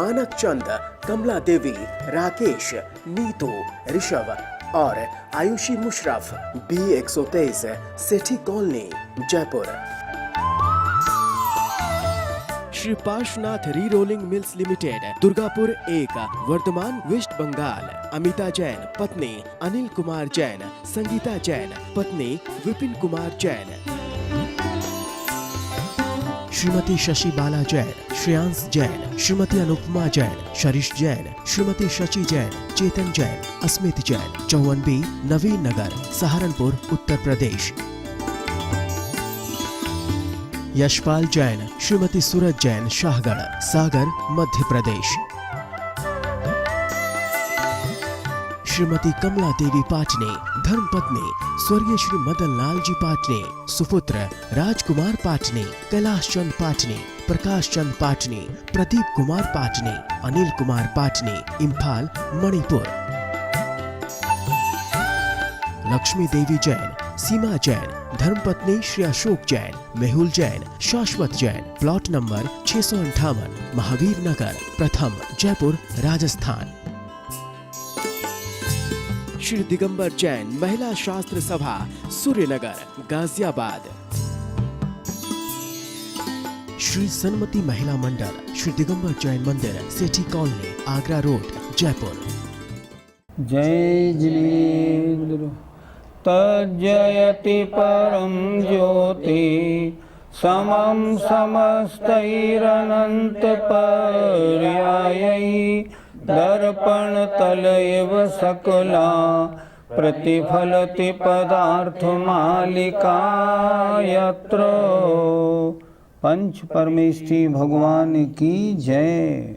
मानक चंद, कमला देवी, राकेश, नीतू, ऋषभ और Ayushi Musharraf, B123, Sethi colony, Jaipur. Shri Parshvanath re rolling mills limited, Durgapur 1, Bardhaman, West Bengal. Amita Jain, पत्नी अनिल कुमार जैन, संगीता जैन, पत्नी विपिन कुमार जैन। श्रीमती शशि बाला जैन, श्रेयांश जैन, श्रीमती अनुपमा जैन, शरीश जैन, श्रीमती शची जैन, चेतन जैन, अस्मित जैन, 54B, नवीन नगर, सहारनपुर, उत्तर प्रदेश। यशपाल जैन, श्रीमती सूरज जैन, शाहगढ़, सागर, मध्य प्रदेश। श्रीमती कमला देवी पाटनी, धर्मपत्नी स्वर्गीय श्री मदन लाल जी पाटनी, सुपुत्र राजकुमार पाटनी, कैलाश चंद पाटनी, प्रकाश चंद पाटनी, प्रदीप कुमार पाटनी, अनिल कुमार पाटनी, इम्फाल, मणिपुर। लक्ष्मी देवी जैन, सीमा जैन, धर्मपत्नी श्री अशोक जैन, मेहुल जैन, शाश्वत जैन, प्लॉट नंबर 658, महावीर नगर, प्रथम, जयपुर, राजस्थान। श्री दिगंबर जैन, महिला शास्त्र सभा, सूर्यनगर, गाजियाबाद। श्री सन्मति महिला मंडल, श्री दिगंबर जैन मंदिर, सेठी कॉलोनी, आगरा रोड, जयपुर। जय जिनेन्द्र तज्जयति परम ज्योति, समं समस्तैरनंत पर्यायै, दर्पण तलैव सकला प्रतिफलति पदार्थ मालिका यत्र। पंच परमेष्ठी भगवान की जय।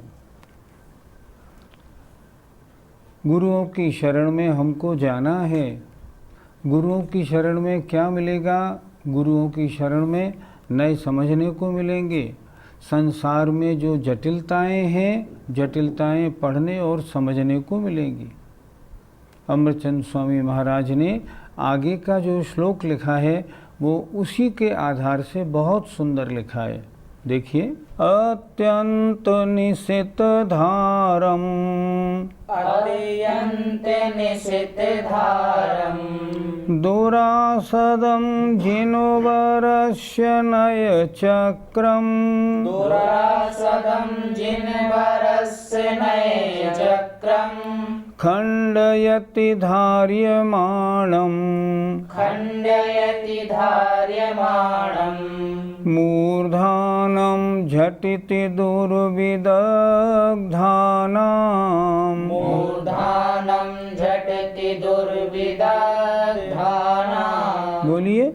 गुरुओं की शरण में हमको जाना है। गुरुओं की शरण में क्या मिलेगा? गुरुओं की शरण में नए समझने को मिलेंगे। संसार में जो जटिलताएं हैं, जटिलताएं पढ़ने और समझने को मिलेंगी। अमरचंद स्वामी महाराज ने आगे का जो श्लोक लिखा है वो उसी के आधार से बहुत सुंदर लिखा है। देखिए, अत्यंत निशित धारम, अत्यंत निशित धारम, दुरासदं जिनवरस्य नय चक्रम, दुरासदं जिनवरस्य नय चक्रम, खंडयति धार्यमाणं, खंडयति धार्यमाणं, मूर्धानं झटिति दुर्विदग्धानां, मूर्धानं झटिति दुर्विदग्धानां। बोलिए,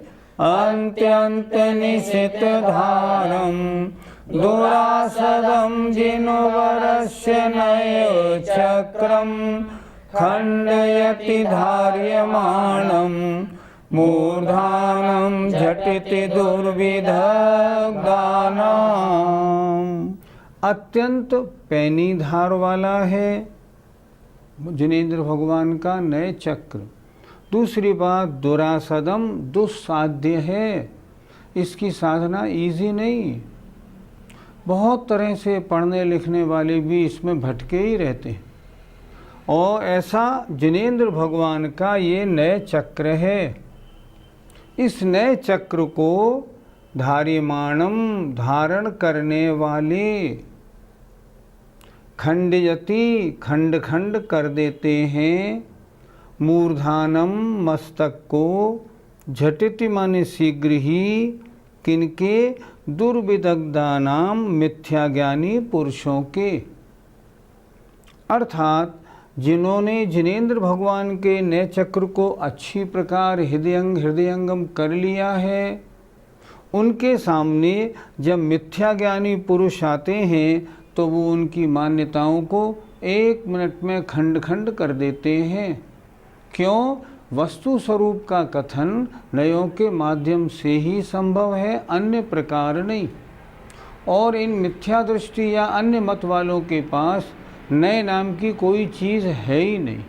अत्यंत निशित धारम, दुरासदं जिनवरस्य नय चक्रम, खंडयति धार्यमाणं, मूर्धानं झटिति दुर्विदग्धानां। अत्यंत पैनी धार वाला है जिनेंद्र भगवान का नए चक्र। दूसरी बात, दुरासदम, दुस्साध्य है। इसकी साधना इजी नहीं। बहुत तरह से पढ़ने लिखने वाले भी इसमें भटके ही रहते हैं। और ऐसा जिनेंद्र भगवान का ये नए चक्र है। इस नए चक्र को धार्यमाणम, धारण करने वाले, खंडयति, खंड खंड कर देते हैं, मूर्धानम, मस्तक को, झटिति माने शीघ्र ही, किनके? दुर्विदग्धानाम, मिथ्याज्ञानी पुरुषों के। अर्थात जिन्होंने जिनेंद्र भगवान के नए चक्र को अच्छी प्रकार हृदयंगम कर लिया है, उनके सामने जब मिथ्याज्ञानी पुरुष आते हैं तो वो उनकी मान्यताओं को एक मिनट में खंड खंड कर देते हैं। क्यों? वस्तु स्वरूप का कथन नयों के माध्यम से ही संभव है, अन्य प्रकार नहीं। और इन मिथ्या दृष्टि या अन्य मत वालों के पास नए नाम की कोई चीज़ है ही नहीं,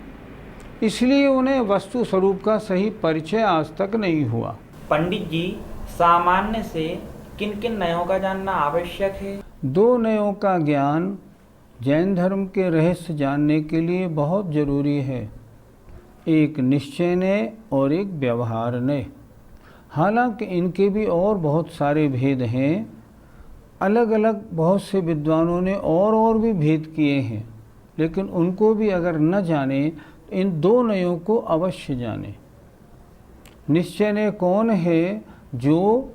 इसलिए उन्हें वस्तु स्वरूप का सही परिचय आज तक नहीं हुआ। पंडित जी, सामान्य से किन किन नयों का जानना आवश्यक है? दो नयों का ज्ञान जैन धर्म के रहस्य जानने के लिए बहुत ज़रूरी है, एक निश्चय ने और एक व्यवहार ने। हालांकि इनके भी और बहुत सारे भेद हैं, अलग अलग बहुत से विद्वानों ने और भी भेद किए हैं, लेकिन उनको भी अगर न जाने तो इन दो नयों को अवश्य जाने। निश्चय ने कौन है? जो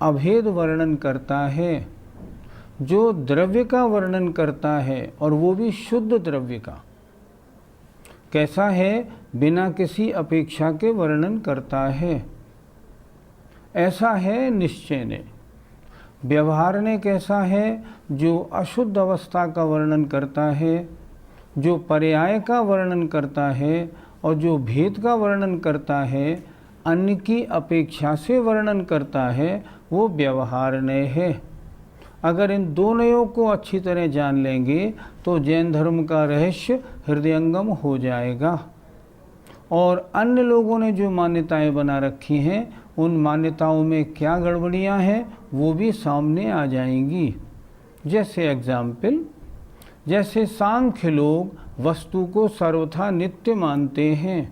अभेद वर्णन करता है, जो द्रव्य का वर्णन करता है और वो भी शुद्ध द्रव्य का। कैसा है? बिना किसी अपेक्षा के वर्णन करता है, ऐसा है निश्चय ने। व्यवहार ने कैसा है? जो अशुद्ध अवस्था का वर्णन करता है, जो पर्याय का वर्णन करता है और जो भेद का वर्णन करता है, अन्य की अपेक्षा से वर्णन करता है, वो व्यवहार ने है। अगर इन दो नयों को अच्छी तरह जान लेंगे तो जैन धर्म का रहस्य हृदयंगम हो जाएगा। और अन्य लोगों ने जो मान्यताएं बना रखी हैं, उन मान्यताओं में क्या गड़बड़ियां हैं वो भी सामने आ जाएंगी। जैसे एग्जाम्पल, जैसे सांख्य लोग वस्तु को सर्वथा नित्य मानते हैं।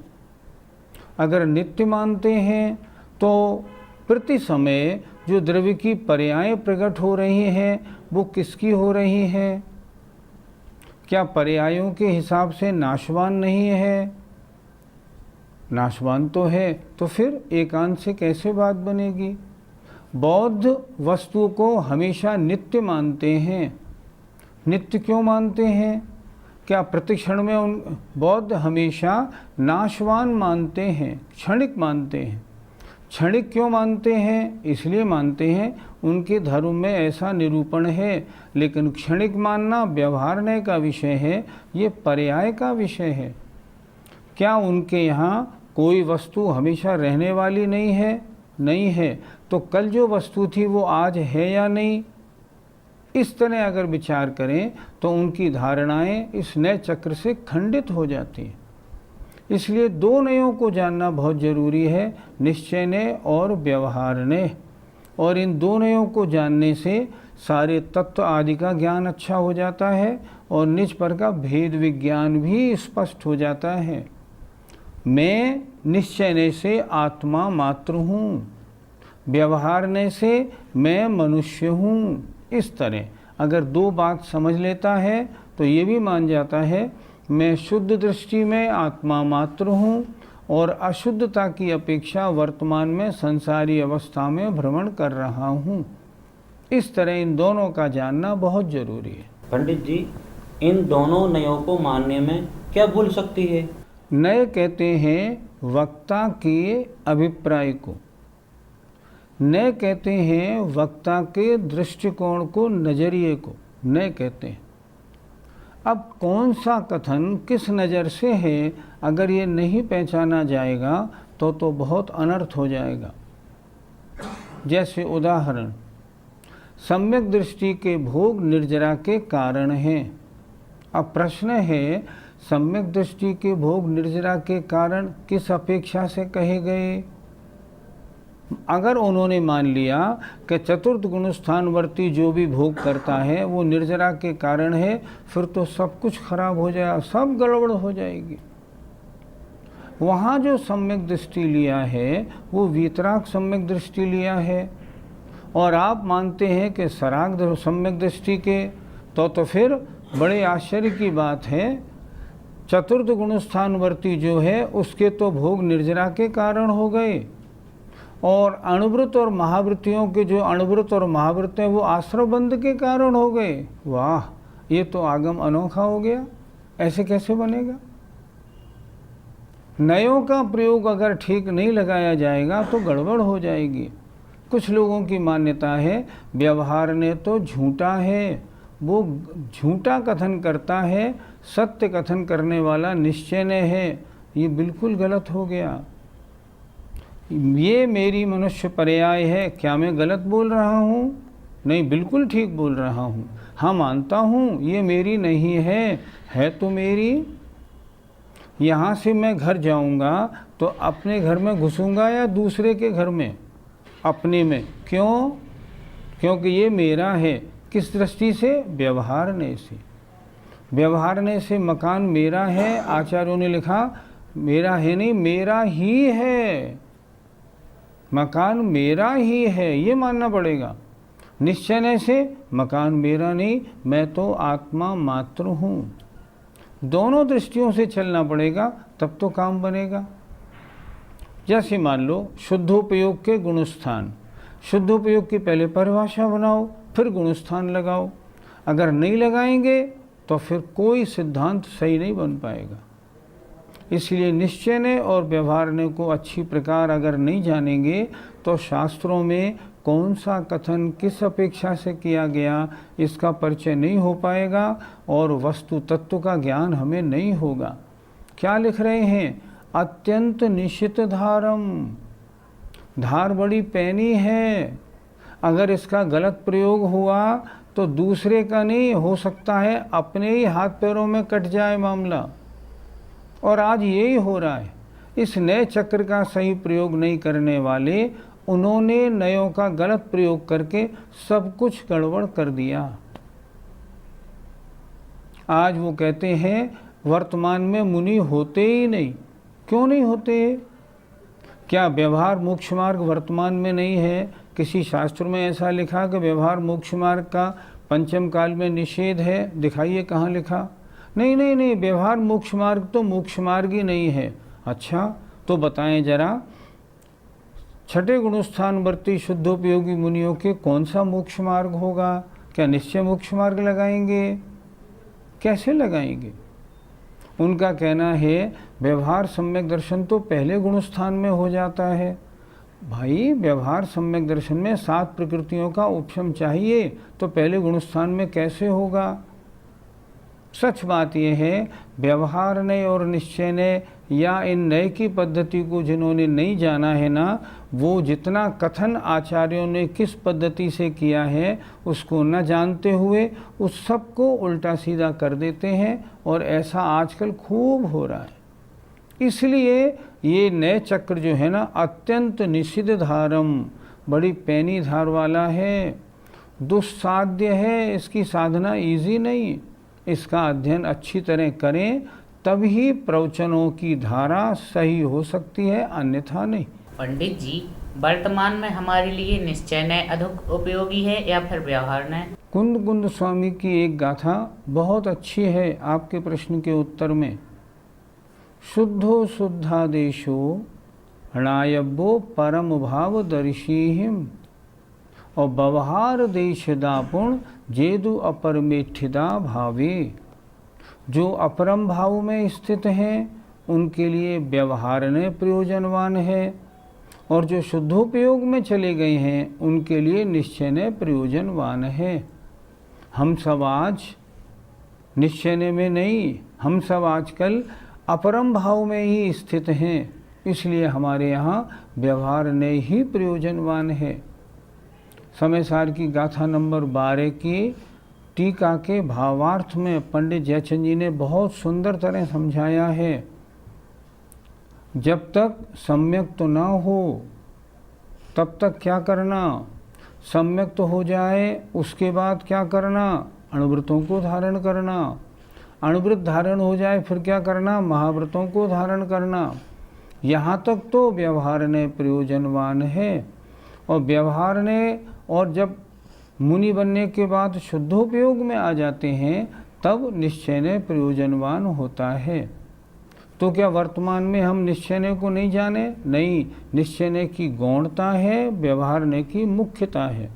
अगर नित्य मानते हैं तो प्रति समय जो द्रव्य की पर्याय प्रकट हो रही हैं वो किसकी हो रही हैं? क्या पर्यायों के हिसाब से नाशवान नहीं है? नाशवान तो है, तो फिर एकांत से कैसे बात बनेगी? बौद्ध वस्तु को हमेशा नित्य मानते हैं। नित्य क्यों मानते हैं? क्या प्रतिक्षण में उन बौद्ध हमेशा नाशवान मानते हैं, क्षणिक मानते हैं। क्षणिक क्यों मानते हैं? इसलिए मानते हैं उनके धर्म में ऐसा निरूपण है, लेकिन क्षणिक मानना व्यवहारने का विषय है, ये पर्याय का विषय है। क्या उनके यहाँ कोई वस्तु हमेशा रहने वाली नहीं है? नहीं है। तो कल जो वस्तु थी वो आज है या नहीं? इस तरह अगर विचार करें तो उनकी धारणाएं इस नए चक्र से खंडित हो जाती हैं। इसलिए दो नयों को जानना बहुत ज़रूरी है, निश्चय ने और व्यवहार ने। और इन दो नयों को जानने से सारे तत्व आदि का ज्ञान अच्छा हो जाता है और निज पर का भेद विज्ञान भी स्पष्ट हो जाता है। मैं निश्चयने से आत्मा मात्र हूँ, व्यवहारने से मैं मनुष्य हूँ। इस तरह अगर दो बात समझ लेता है तो ये भी मान जाता है मैं शुद्ध दृष्टि में आत्मा मात्र हूँ और अशुद्धता की अपेक्षा वर्तमान में संसारी अवस्था में भ्रमण कर रहा हूँ। इस तरह इन दोनों का जानना बहुत जरूरी है। पंडित जी, इन दोनों नयों को मानने में क्या भूल सकती है? नय कहते हैं वक्ता के अभिप्राय को, नय कहते हैं वक्ता के दृष्टिकोण को, नजरिए को नय कहते हैं। अब कौन सा कथन किस नज़र से है, अगर ये नहीं पहचाना जाएगा तो बहुत अनर्थ हो जाएगा। जैसे उदाहरण, सम्यक दृष्टि के भोग निर्जरा के कारण हैं। अब प्रश्न है, सम्यक दृष्टि के भोग निर्जरा के कारण किस अपेक्षा से कहे गए? अगर उन्होंने मान लिया कि चतुर्थ गुण स्थानवर्ती जो भी भोग करता है वो निर्जरा के कारण है, फिर तो सब कुछ खराब हो जाएगा, सब गड़बड़ हो जाएगी। वहाँ जो सम्यक दृष्टि लिया है वो वीतराग सम्यक दृष्टि लिया है और आप मानते हैं कि सराग सम्यक दृष्टि के, तो फिर बड़े आश्चर्य की बात है, चतुर्थ गुण स्थानवर्ती जो है उसके तो भोग निर्जरा के कारण हो गए और अणुव्रत और महावृत्तियों के जो अणुव्रत और महावृत्त हैं वो आश्रमबंध के कारण हो गए। वाह, ये तो आगम अनोखा हो गया, ऐसे कैसे बनेगा? नयों का प्रयोग अगर ठीक नहीं लगाया जाएगा तो गड़बड़ हो जाएगी। कुछ लोगों की मान्यता है व्यवहार ने तो झूठा है, वो झूठा कथन करता है, सत्य कथन करने वाला निश्चय ने है। ये बिल्कुल गलत हो गया। ये मेरी मनुष्य पर्याय है, क्या मैं गलत बोल रहा हूँ? नहीं, बिल्कुल ठीक बोल रहा हूँ। हाँ, मानता हूँ ये मेरी नहीं है तो मेरी। यहाँ से मैं घर जाऊँगा तो अपने घर में घुसूँगा या दूसरे के घर में? अपने में। क्यों? क्योंकि ये मेरा है। किस दृष्टि से? व्यवहार ने से। व्यवहारने से मकान मेरा है, आचार्यों ने लिखा मेरा है नहीं, मेरा ही है, मकान मेरा ही है, ये मानना पड़ेगा। निश्चय से मकान मेरा नहीं, मैं तो आत्मा मात्र हूँ। दोनों दृष्टियों से चलना पड़ेगा, तब तो काम बनेगा। जैसे मान लो शुद्धोपयोग के गुणस्थान, शुद्धोपयोग की पहले परिभाषा बनाओ, फिर गुणस्थान लगाओ। अगर नहीं लगाएंगे तो फिर कोई सिद्धांत सही नहीं बन पाएगा। इसलिए निश्चय और व्यवहारने को अच्छी प्रकार अगर नहीं जानेंगे तो शास्त्रों में कौन सा कथन किस अपेक्षा से किया गया इसका परिचय नहीं हो पाएगा और वस्तु तत्व का ज्ञान हमें नहीं होगा। क्या लिख रहे हैं? अत्यंत निशित धारम, धार बड़ी पैनी है, अगर इसका गलत प्रयोग हुआ तो दूसरे का नहीं, हो सकता है अपने ही हाथ पैरों में कट जाए मामला। और आज यही हो रहा है। इस नए चक्र का सही प्रयोग नहीं करने वाले, उन्होंने नयों का गलत प्रयोग करके सब कुछ गड़बड़ कर दिया। आज वो कहते हैं वर्तमान में मुनि होते ही नहीं। क्यों नहीं होते? क्या व्यवहार मोक्ष मार्ग वर्तमान में नहीं है? किसी शास्त्र में ऐसा लिखा कि व्यवहार मोक्ष मार्ग का पंचम काल में निषेध है? दिखाइए कहाँ लिखा? नहीं नहीं नहीं, व्यवहार मोक्ष मार्ग तो मोक्ष मार्ग ही नहीं है। अच्छा तो बताएं जरा, छठे गुणस्थान वर्ती शुद्धोपयोगी मुनियों के कौन सा मोक्ष मार्ग होगा? क्या निश्चय मोक्ष मार्ग लगाएंगे? कैसे लगाएंगे? उनका कहना है व्यवहार सम्यक दर्शन तो पहले गुणस्थान में हो जाता है। भाई व्यवहार सम्यक दर्शन में 7 प्रकृतियों का उपशम चाहिए, तो पहले गुणस्थान में कैसे होगा? सच बात यह है, व्यवहार ने और निश्चय ने या इन नए की पद्धति को जिन्होंने नहीं जाना है ना, वो जितना कथन आचार्यों ने किस पद्धति से किया है उसको न जानते हुए उस सब को उल्टा सीधा कर देते हैं, और ऐसा आजकल खूब हो रहा है। इसलिए ये नए चक्र जो है ना, अत्यंत निषिद्ध धारम, बड़ी पैनी धार वाला है, दुस्साध्य है, इसकी साधना इजी नहीं। इसका अध्ययन अच्छी तरह करें तभी प्रवचनों की धारा सही हो सकती है, अन्यथा नहीं। पंडित जी, वर्तमान में हमारे लिए निश्चय ने अधिक उपयोगी है या फिर व्यवहार ने? कुंद कुंद स्वामी की एक गाथा बहुत अच्छी है आपके प्रश्न के उत्तर में। शुद्धो शुद्धादेशो हणायब्बो परम भाव दर्शीहिम और व्यवहार देशदापुण जेदु अपरमेठिदा भावे। जो अपरम भाव में स्थित हैं उनके लिए व्यवहार ने प्रयोजनवान है, और जो शुद्धोपयोग में चले गए हैं उनके लिए निश्चय ने प्रयोजनवान है। हम सब आज निश्चय में नहीं, हम सब आजकल अपरम भाव में ही स्थित हैं, इसलिए हमारे यहाँ व्यवहार ने ही प्रयोजनवान है। समय सार की गाथा नंबर 12 की टीका के भावार्थ में पंडित जयचंद जी ने बहुत सुंदर तरह समझाया है। जब तक सम्यक तो ना हो तब तक क्या करना, सम्यक तो हो जाए उसके बाद क्या करना, अणुव्रतों को धारण करना, अणुव्रत धारण हो जाए फिर क्या करना, महाव्रतों को धारण करना। यहाँ तक तो व्यवहार ने प्रयोजनवान है, और व्यवहार ने, और जब मुनि बनने के बाद शुद्धोपयोग में आ जाते हैं तब निश्चय ने प्रयोजनवान होता है। तो क्या वर्तमान में हम निश्चय को नहीं जाने? नहीं, निश्चय की गौणता है, व्यवहार की मुख्यता है,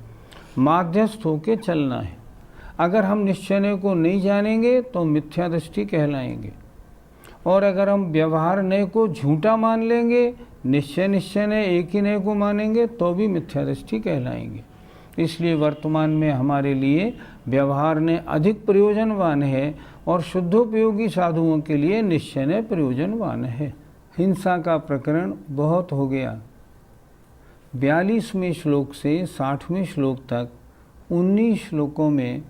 माध्यस्थ होके चलना है। अगर हम निश्चय को नहीं जानेंगे तो मिथ्या दृष्टि कहलाएंगे, और अगर हम व्यवहार नय को झूठा मान लेंगे, निश्चय ने एक ही नय को मानेंगे तो भी मिथ्या दृष्टि कहलाएंगे। इसलिए वर्तमान में हमारे लिए व्यवहार ने अधिक प्रयोजनवान है, और शुद्धोपयोगी साधुओं के लिए निश्चय ने प्रयोजनवान है। हिंसा का प्रकरण बहुत हो गया। 42वें श्लोक से 60वें श्लोक तक 19 श्लोकों में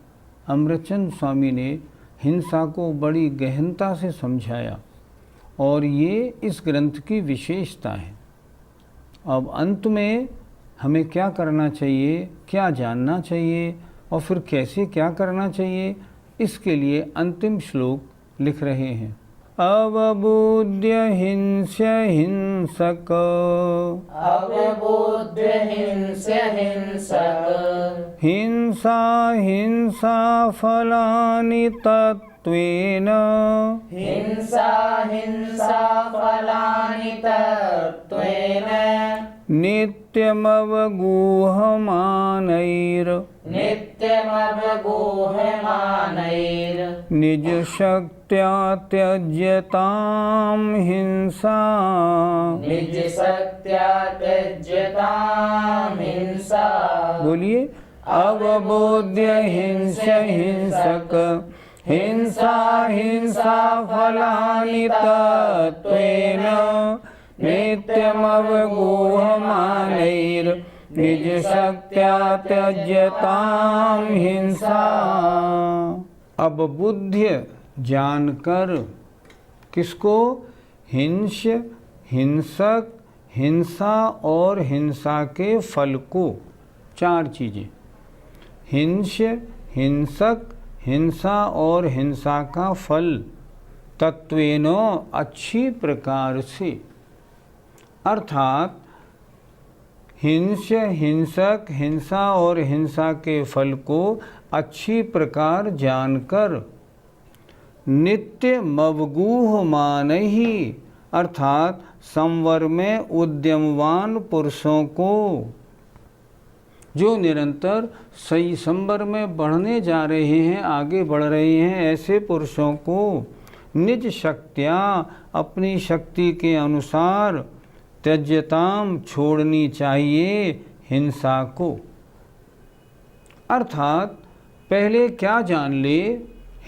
अमृतचंद स्वामी ने हिंसा को बड़ी गहनता से समझाया, और ये इस ग्रंथ की विशेषता है। अब अंत में हमें क्या करना चाहिए, क्या जानना चाहिए, और फिर कैसे क्या करना चाहिए, इसके लिए अंतिम श्लोक लिख रहे हैं। अवबुद्ध्य हिंस्य हिंसक, अवबुद्ध्य हिंस्य हिंसक, हिंसा हिंसा फलानि तत्त्वेन, हिंसा हिंसा फलानि तत्त्वेन, नित्यमवगूहमानैर्, नित्यमवगूहमानैर्, निजशक्त्या त्यज्यतां हिंसा, निजशक्त्या त्यज्यतां हिंसा। बोलिए। अवबोध्य हिंस्य हिंसक, हिंसा हिंसा फलानि तत्त्वेन, नित्यमवगूहमानैर्, निजशक्त्या त्यज्यतां हिंसा। अब बुद्ध्य जानकर, किसको? हिंस्य, हिंसक, हिंसा और हिंसा के फल को, 4 चीज़ें। हिंस्य, हिंसक, हिंसा और हिंसा का फल, तत्वेनो अच्छी प्रकार से, अर्थात हिंस्य, हिंसक, हिंसा और हिंसा के फल को अच्छी प्रकार जानकर, नित्य मवगूह मानहि, अर्थात संवर में उद्यमवान पुरुषों को, जो निरंतर सही संवर में बढ़ने जा रहे हैं, आगे बढ़ रहे हैं, ऐसे पुरुषों को निज शक्तिया, अपनी शक्ति के अनुसार, त्यज्यताम छोड़नी चाहिए हिंसा को। अर्थात पहले क्या जान ले,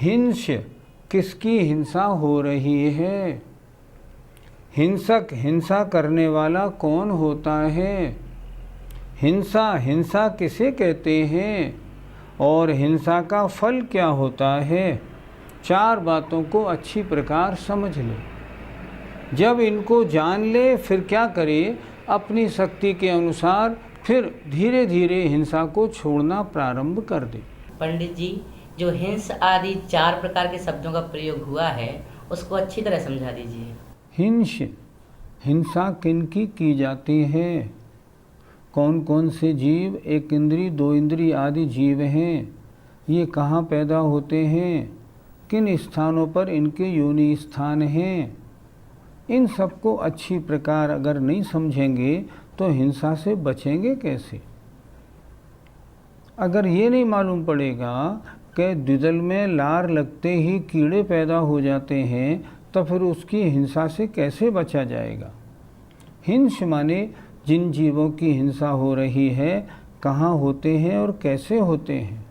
हिंस्य, किसकी हिंसा हो रही है। हिंसक, हिंसा करने वाला कौन होता है। हिंसा, हिंसा किसे कहते हैं और हिंसा का फल क्या होता है। 4 बातों को अच्छी प्रकार समझ ले। जब इनको जान ले फिर क्या करे, अपनी शक्ति के अनुसार फिर धीरे धीरे हिंसा को छोड़ना प्रारंभ कर दे। पंडित जी, जो हिंस आदि 4 प्रकार के शब्दों का प्रयोग हुआ है उसको अच्छी तरह समझा दीजिए। हिंसा किनकी की जाती है। कौन कौन से जीव, 1 इंद्री 2 इंद्री आदि जीव हैं, ये कहाँ पैदा होते हैं, किन स्थानों पर इनके योनि स्थान हैं। इन सबको अच्छी प्रकार अगर नहीं समझेंगे तो हिंसा से बचेंगे कैसे। अगर ये नहीं मालूम पड़ेगा कि द्विदल में लार लगते ही कीड़े पैदा हो जाते हैं तो फिर उसकी हिंसा से कैसे बचा जाएगा। हिंस माने जिन जीवों की हिंसा हो रही है, कहाँ होते हैं और कैसे होते हैं।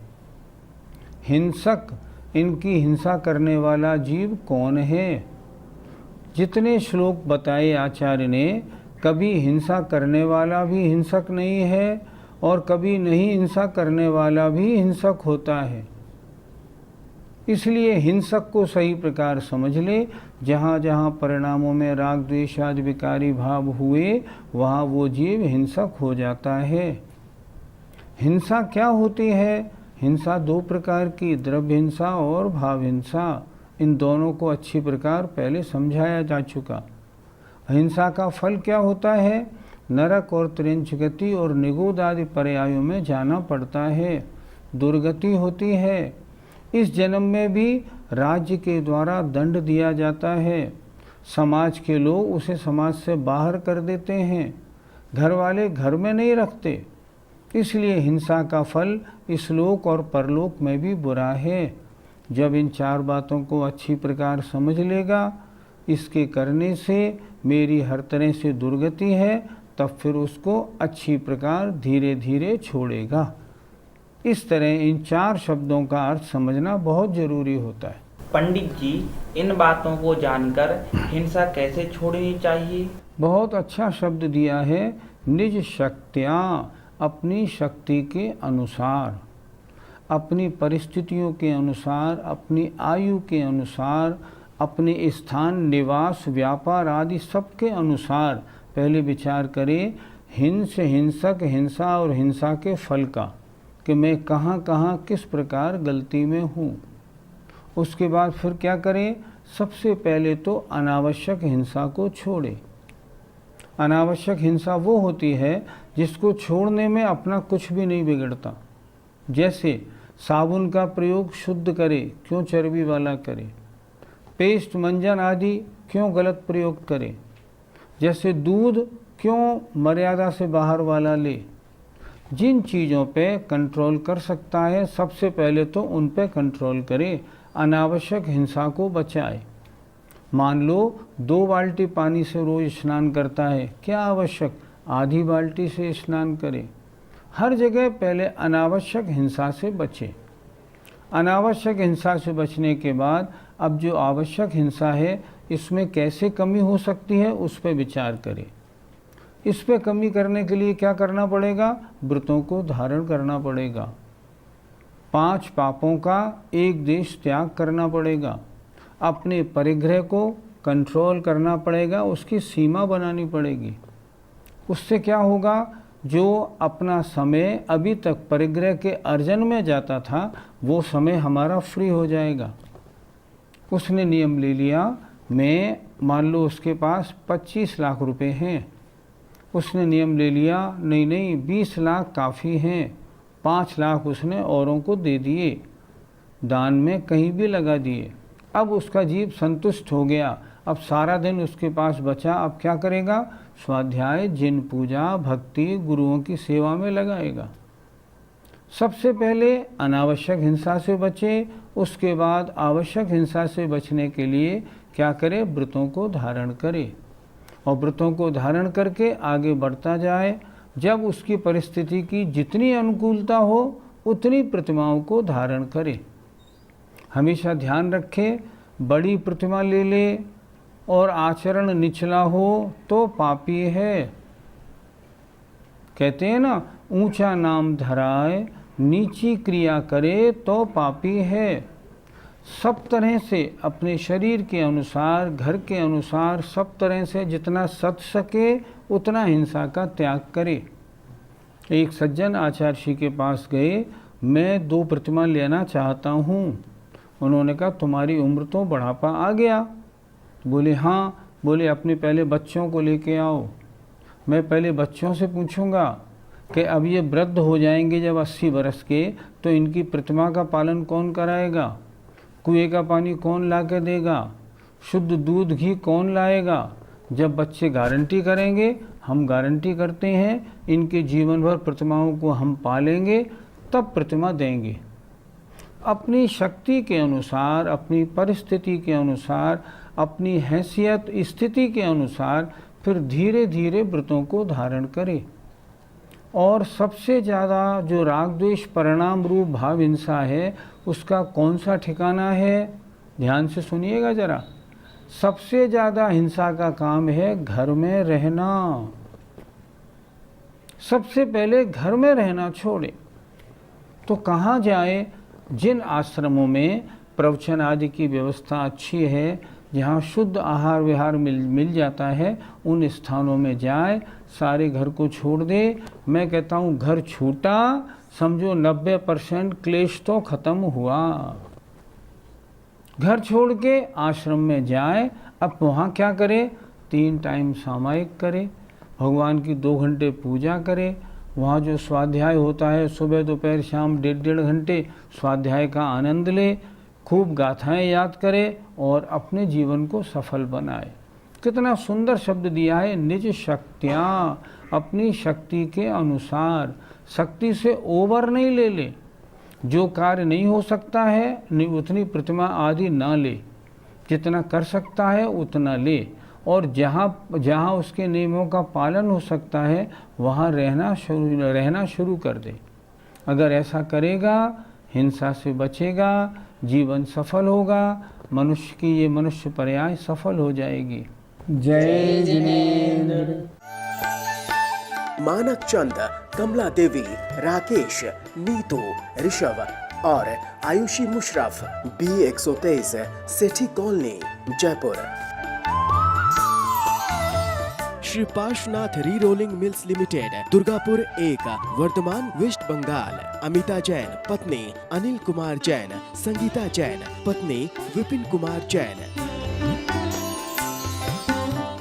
हिंसक, इनकी हिंसा करने वाला जीव कौन है। जितने श्लोक बताए आचार्य ने, कभी हिंसा करने वाला भी हिंसक नहीं है और कभी नहीं हिंसा करने वाला भी हिंसक होता है। इसलिए हिंसक को सही प्रकार समझ ले। जहाँ जहाँ परिणामों में राग द्वेष आदि विकारी भाव हुए, वहाँ वो जीव हिंसक हो जाता है। हिंसा क्या होती है। हिंसा 2 प्रकार की, द्रव्य हिंसा और भाव हिंसा। इन दोनों को अच्छी प्रकार पहले समझाया जा चुका। हिंसा का फल क्या होता है। नरक और त्रिंच गति और निगोद आदि पर्यायों में जाना पड़ता है, दुर्गति होती है। इस जन्म में भी राज्य के द्वारा दंड दिया जाता है। समाज के लोग उसे समाज से बाहर कर देते हैं, घर वाले घर में नहीं रखते। इसलिए हिंसा का फल इस लोक और परलोक में भी बुरा है। जब इन 4 बातों को अच्छी प्रकार समझ लेगा, इसके करने से मेरी हर तरह से दुर्गति है, तब फिर उसको अच्छी प्रकार धीरे धीरे छोड़ेगा। इस तरह इन 4 शब्दों का अर्थ समझना बहुत जरूरी होता है। पंडित जी, इन बातों को जानकर हिंसा कैसे छोड़नी चाहिए। बहुत अच्छा शब्द दिया है, निज शक्तिया, अपनी शक्ति के अनुसार, अपनी परिस्थितियों के अनुसार, अपनी आयु के अनुसार, अपने स्थान, निवास, व्यापार आदि सब के अनुसार पहले विचार करें। हिंस, हिंसक, हिंसा और हिंसा के फल का, कि मैं कहाँ कहाँ किस प्रकार गलती में हूँ। उसके बाद फिर क्या करें? सबसे पहले तो अनावश्यक हिंसा को छोड़े। अनावश्यक हिंसा वो होती है जिसको छोड़ने में अपना कुछ भी नहीं बिगड़ता। जैसे साबुन का प्रयोग शुद्ध करे, क्यों चर्बी वाला करे? पेस्ट, मंजन आदि क्यों गलत प्रयोग करे? जैसे दूध क्यों मर्यादा से बाहर वाला ले? जिन चीज़ों पे कंट्रोल कर सकता है सबसे पहले तो उन पे कंट्रोल करे, अनावश्यक हिंसा को बचाए। मान लो 2 बाल्टी पानी से रोज़ स्नान करता है, क्या आवश्यक आधी बाल्टी से स्नान करे। हर जगह पहले अनावश्यक हिंसा से बचे। अनावश्यक हिंसा से बचने के बाद अब जो आवश्यक हिंसा है इसमें कैसे कमी हो सकती है उस पर विचार करें। इस पे कमी करने के लिए क्या करना पड़ेगा? व्रतों को धारण करना पड़ेगा। 5 पापों का 1 देश त्याग करना पड़ेगा। अपने परिग्रह को कंट्रोल करना पड़ेगा, उसकी सीमा बनानी पड़ेगी। उससे क्या होगा? जो अपना समय अभी तक परिग्रह के अर्जन में जाता था वो समय हमारा फ्री हो जाएगा। उसने नियम ले लिया, मैं मान लो उसके पास 25 लाख रुपए हैं, उसने नियम ले लिया नहीं 20 लाख काफ़ी हैं, 5 लाख उसने औरों को दे दिए, दान में कहीं भी लगा दिए। अब उसका जीव संतुष्ट हो गया। अब सारा दिन उसके पास बचा, अब क्या करेगा? स्वाध्याय, जिन पूजा, भक्ति, गुरुओं की सेवा में लगाएगा। सबसे पहले अनावश्यक हिंसा से बचे, उसके बाद आवश्यक हिंसा से बचने के लिए क्या करे? व्रतों को धारण करे और व्रतों को धारण करके आगे बढ़ता जाए। जब उसकी परिस्थिति की जितनी अनुकूलता हो उतनी प्रतिमाओं को धारण करे। हमेशा ध्यान रखे, बड़ी प्रतिमा ले ले और आचरण निचला हो तो पापी है। कहते हैं ना, ऊंचा नाम धराए नीची क्रिया करे तो पापी है। सब तरह से अपने शरीर के अनुसार, घर के अनुसार, सब तरह से जितना सत सके उतना हिंसा का त्याग करे। एक सज्जन आचार्य श्री के पास गए, मैं 2 प्रतिमा लेना चाहता हूँ। उन्होंने कहा तुम्हारी उम्र तो बुढ़ापा आ गया। बोले हाँ। बोले अपने पहले बच्चों को लेके आओ। मैं पहले बच्चों से पूछूंगा कि अब ये वृद्ध हो जाएंगे जब 80 वर्ष के, तो इनकी प्रतिमा का पालन कौन कराएगा? कुएं का पानी कौन ला के देगा? शुद्ध दूध घी कौन लाएगा? जब बच्चे गारंटी करेंगे, हम गारंटी करते हैं इनके जीवन भर प्रतिमाओं को हम पालेंगे, तब प्रतिमा देंगे। अपनी शक्ति के अनुसार, अपनी परिस्थिति के अनुसार, अपनी हैसियत स्थिति के अनुसार फिर धीरे धीरे व्रतों को धारण करें। और सबसे ज़्यादा जो राग द्वेष परिणाम रूप भाव हिंसा है उसका कौन सा ठिकाना है? ध्यान से सुनिएगा जरा। सबसे ज़्यादा हिंसा का काम है घर में रहना। सबसे पहले घर में रहना छोड़े तो कहाँ जाए? जिन आश्रमों में प्रवचन आदि की व्यवस्था अच्छी है, जहाँ शुद्ध आहार विहार मिल जाता है, उन स्थानों में जाए, सारे घर को छोड़ दे। मैं कहता हूँ घर छूटा समझो 90% क्लेश तो खत्म हुआ। घर छोड़ के आश्रम में जाए। अब वहाँ क्या करे? 3 टाइम सामायिक करे, भगवान की 2 घंटे पूजा करे। वहाँ जो स्वाध्याय होता है सुबह दोपहर शाम 1.5 घंटे स्वाध्याय का आनंद ले, खूब गाथाएं याद करे और अपने जीवन को सफल बनाए। कितना सुंदर शब्द दिया है, निज शक्तियाँ, अपनी शक्ति के अनुसार। शक्ति से ओवर नहीं ले। जो कार्य नहीं हो सकता है उतनी प्रतिमा आदि ना ले, जितना कर सकता है उतना ले। और जहाँ उसके नियमों का पालन हो सकता है वहाँ रहना शुरू कर दे। अगर ऐसा करेगा, हिंसा से बचेगा, जीवन सफल होगा, मनुष्य की ये मनुष्य पर्याय सफल हो जाएगी। जय जिनेंद्र। मानक चंद, कमला देवी, राकेश, नीतू, ऋषभ और Ayushi Musharraf, B123, Sethi colony, Jaipur. Shri Parshvanath re rolling mills limited, Durgapur 1, Bardhaman, West Bengal. Amita Jain पत्नी अनिल कुमार जैन, संगीता जैन पत्नी विपिन कुमार जैन।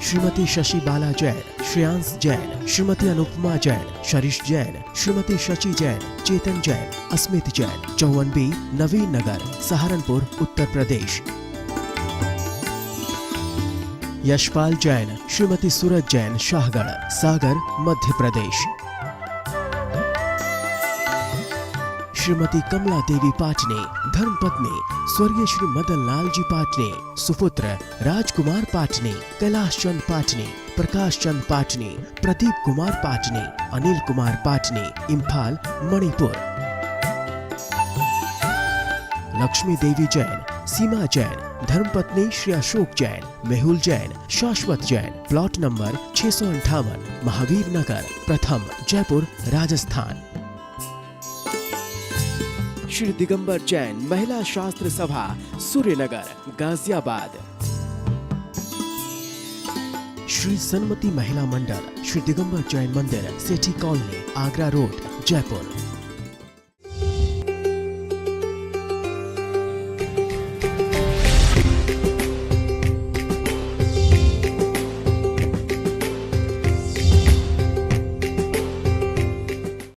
श्रीमती शशि बाला जैन, श्रेयांश जैन, श्रीमती अनुपमा जैन, शरीश जैन, श्रीमती शची जैन, चेतन जैन, अस्मित जैन, 54B, नवीन नगर, सहारनपुर, उत्तर प्रदेश। यशपाल जैन, श्रीमती सूरज जैन, शाहगढ़, सागर, मध्य प्रदेश। श्रीमती कमला देवी पाटने, धर्मपत्नी स्वर्गीय श्री मदन लाल जी पाटने, सुपुत्र राजकुमार पाटने, कैलाश चंद पाटने, प्रकाश चंद पाटने, प्रदीप कुमार पाटने, अनिल कुमार पाटने, इम्फाल, मणिपुर। लक्ष्मी देवी जैन, सीमा जैन, धर्मपत्नी श्री अशोक जैन, मेहुल जैन, शाश्वत जैन, प्लॉट नंबर 658, महावीर नगर, प्रथम, जयपुर, राजस्थान। श्री दिगंबर जैन, महिला शास्त्र सभा, सूर्यनगर, गाजियाबाद। श्री सन्मति महिला मंडल, श्री दिगंबर जैन मंदिर, सेठी कॉलोनी, आगरा रोड, जयपुर।